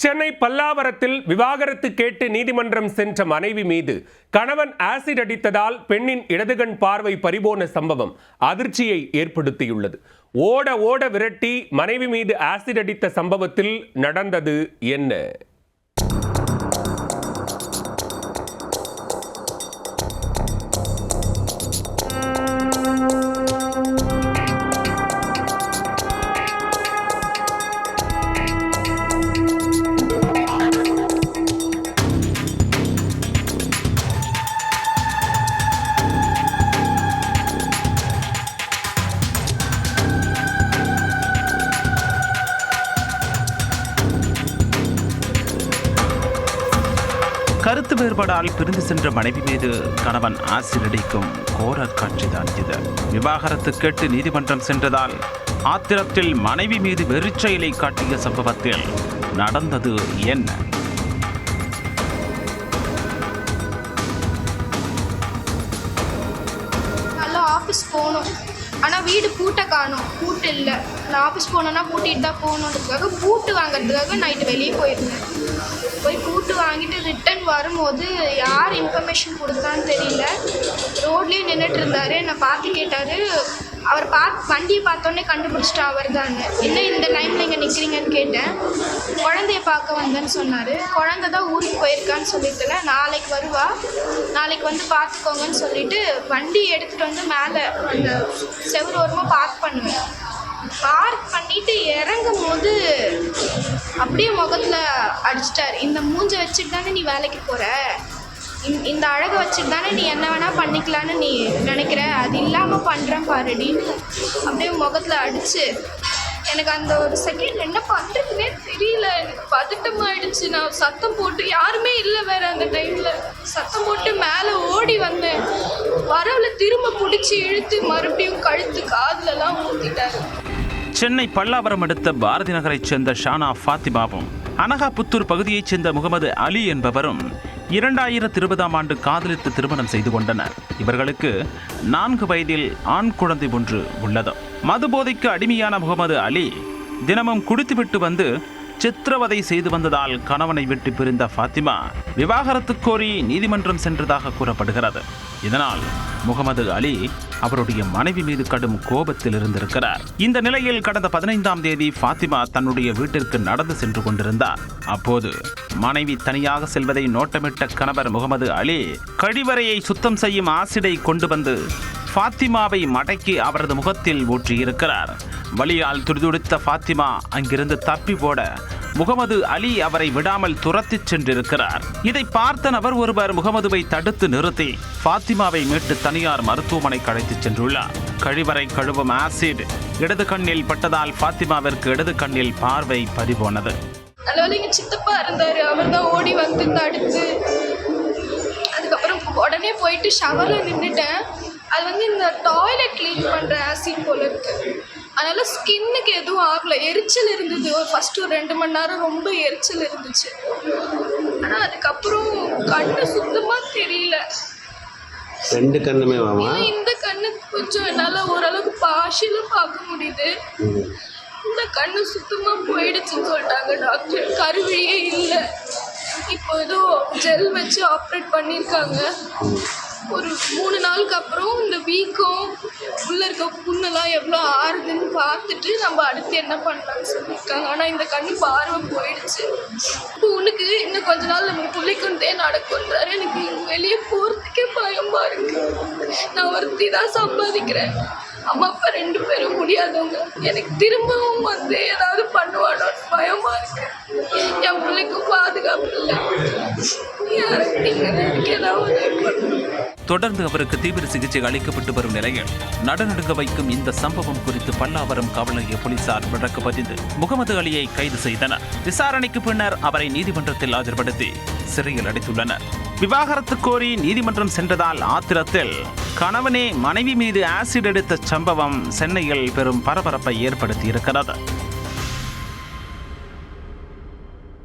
சென்னை பல்லாவரத்தில் விவாகரத்து கேட்டு நீதிமன்றம் சென்ற மனைவி மீது கணவன் ஆசிட் அடித்ததால் பெண்ணின் இடதுகண் பார்வை பறிபோன சம்பவம் அதிர்ச்சியை ஏற்படுத்தியுள்ளது. ஓட ஓட விரட்டி மனைவி மீது ஆசிட் அடித்த சம்பவத்தில் நடந்தது என்ன? கருத்து வேறுபாடால் பிரிந்து சென்ற மனைவி மீது கணவன் ஆசிட் அடிக்கும் கோர காட்சிதான் இது. விவாகரத்து கேட்டு நீதிமன்றம் சென்றதால் ஆத்திரத்தில் மனைவி மீது வெறிச்செயலை காட்டிய சம்பவத்தில் நடந்தது என்ன? ஆஃபீஸ் போகணும், ஆனால் வீடு பூட்டை காணும். பூட்டு இல்லை. நான் ஆஃபீஸ் போனோன்னா பூட்டிட்டு தான் போகணுன்றதுக்காக பூட்டு வாங்கிறதுக்காக நைட்டு வெளியே போயிருந்தேன். போய் பூட்டு வாங்கிட்டு ரிட்டன் வரும்போது யார் இன்ஃபர்மேஷன் கொடுத்தான்னு தெரியல. ரோட்லேயே நின்றுட்டு இருந்தார். என்னை பார்த்து கேட்டார். அவர் வண்டியை பார்த்தோன்னே கண்டுபிடிச்சிட்டா அவர் தான். என்ன இந்த டைமில் இங்கே நிற்கிறீங்கன்னு கேட்டேன். குழந்தைய பார்க்க வந்தேன்னு சொன்னார். குழந்தை தான் ஊருக்கு போயிருக்கான்னு சொல்லிட்டுல, நாளைக்கு வருவா, நாளைக்கு வந்து பார்த்துக்கோங்கன்னு சொல்லிவிட்டு வண்டி எடுத்துகிட்டு வந்து மேலே அந்த செவ்வறு ஓரமாக பார்க் பண்ணுவேன். பார்க் பண்ணிட்டு இறங்கும் போது அப்படியே முகத்தில் அடிச்சிட்டார். இந்த மூஞ்சை வச்சுட்டு தானே நீ வேலைக்கு போகிற, இந்த அழகை வச்சுட்டு தானே நீ என்ன வேணால் பண்ணிக்கலான்னு நீ நினைக்கிற, அது இல்லாமல் பண்ணுறேன் பாருடின்னு அப்படியே முகத்தில் அடித்து எனக்கு அந்த ஒரு செகண்ட் என்ன பண்ணுறதுனே தெரியல. எனக்கு பதட்டமாயிடுச்சு. நான் சத்தம் போட்டு, யாருமே இல்லை வேறு அந்த டைமில், சத்தம் போட்டு மேலே ஓடி வந்தேன். வரவில் திரும்ப பிடிச்சி இழுத்து மறுபடியும் கழுத்து காதுலலாம் ஊற்றிட்டாரு. சென்னை பல்லாவரம் அடுத்த பாரதி நகரைச் சேர்ந்த ஷானா ஃபாத்திமாவும் அனகாபுத்தூர் பகுதியைச் சேர்ந்த முகமது அலி என்பவரும் 2020ஆம் ஆண்டு காதலித்து திருமணம் செய்து கொண்டனர். இவர்களுக்கு 4 வயதில் ஆண் குழந்தை ஒன்று உள்ளது. மது போதைக்கு அடிமையான முகமது அலி தினமும் குடித்துவிட்டு வந்து சித்திரவதை செய்து வந்ததால் கணவனை விட்டு பிரிந்த ஃபாத்திமா விவாகரத்து கோரி நீதிமன்றம் சென்றதாக கூறப்படுகிறது. இதனால் முகமது அலி அவருடைய மனைவி மீது கடும் கோபத்தில் இருந்திருக்கிறார். இந்த நிலையில் கடந்த 15ஆம் தேதி ஃபாத்திமா தன்னுடைய வீட்டிற்கு நடந்து சென்று கொண்டிருந்தார். அப்போது மனைவி தனியாக செல்வதை நோட்டமிட்ட கணவர் முகமது அலி கழிவறையை சுத்தம் செய்யும் ஆசிடை கொண்டு வந்து ஃபாத்திமாவை மடக்கி அவரது முகத்தில் ஊற்றியிருக்கிறார். வலியால் துடிதுடித்த ஃபாத்திமா அங்கிருந்து தப்பி போட முகமது அலி அவரை விடாமல் துரத்திச் சென்றிருக்கிறார். இதை பார்த்த நபர் ஒருவர் முகமதுவை தடுத்து நிறுத்தி ஃபாத்திமாவை மீட்டு தனியார் மருத்துவமனைக்கு அழைத்துச் சென்றுள்ளார். கழிவறை கழுவும் ஆசிட் இடது கண்ணில் பட்டதால் ஃபாத்திமாவிற்கு இடது கண்ணில் பார்வை பறிபோனது. எங்க சித்தப்பா இருந்தாரு, அவர் தான் ஓடி வந்து தடுத்து, அதுக்கப்புறம் உடனே போயிட்டு ஷவர்ல நின்றுட்டேன். அது வந்து இந்த டாய்லெட் க்ளீன் பண்ணுற ஆசிட் போல இருக்கு. அதனால் ஸ்கின்னுக்கு எதுவும் ஆகலை. எரிச்சல் இருந்தது. ஃபஸ்ட்டு ஒரு 2 மணி நேரம் ரொம்ப எரிச்சல் இருந்துச்சு. ஆனால் அதுக்கப்புறம் கண்ணு சுத்தமாக தெரியல. 2 கண்ணுமே வாமா? இந்த கண்ணு கொஞ்சம் என்னால் ஓரளவுக்கு பார்ஷியலாக பார்க்க முடியுது. இந்த கண்ணு சுத்தமாக போயிடுச்சுன்னு சொல்லிட்டாங்க டாக்டர். கருவிழியே இல்லை. இப்போ ஏதோ ஜெல் வச்சு ஆப்ரேட் பண்ணியிருக்காங்க. ஒரு 3 நாளுக்கு அப்புறம் இந்த வீக்கம் உள்ளே இருக்க புண்ணெல்லாம் எவ்வளோ ஆறுதுன்னு பார்த்துட்டு நம்ம அடுத்து என்ன பண்ணலான்னு சொல்லியிருக்காங்க. ஆனால் இந்த கண்ணு பார்வை போயிடுச்சு. இப்போ உனக்கு இன்னும் கொஞ்ச நாள் நம்ம பிள்ளைக்குண்டே நடக்குன்றாரு. எனக்கு வெளியே போகிறதுக்கே பயமாக இருக்குது. நான் ஒருத்தி தான் சம்பாதிக்கிறேன். அம்மா அப்பா 2 பேரும் முடியாதவங்க. எனக்கு திரும்பவும் வந்து ஏதாவது பண்ணுவானோ பயமாக இருக்கு. என் பிள்ளைக்கும் பாதுகாப்பு இல்லை. எனக்கு ஏதாவது தொடர்ந்து அவருக்கு தீவிர சிகிச்சை அளிக்கப்பட்டு வரும் நிலையில் நடுநடுங்க வைக்கும் இந்த சம்பவம் குறித்து பல்லாவரம் காவல் நிலைய போலீசார் வழக்கு பதிந்து முகமது அலியை கைது செய்தனர். விசாரணைக்கு பின்னர் அவரை நீதிமன்றத்தில் ஆஜர்படுத்தி சிறையில் அடைத்துள்ளனர். விவாகரத்து கோரி நீதிமன்றம் சென்றதால் ஆத்திரத்தில் கணவனே மனைவி மீது ஆசிட் எடுத்த சம்பவம் சென்னையில் பெரும் பரபரப்பை ஏற்படுத்தி இருக்கிறது.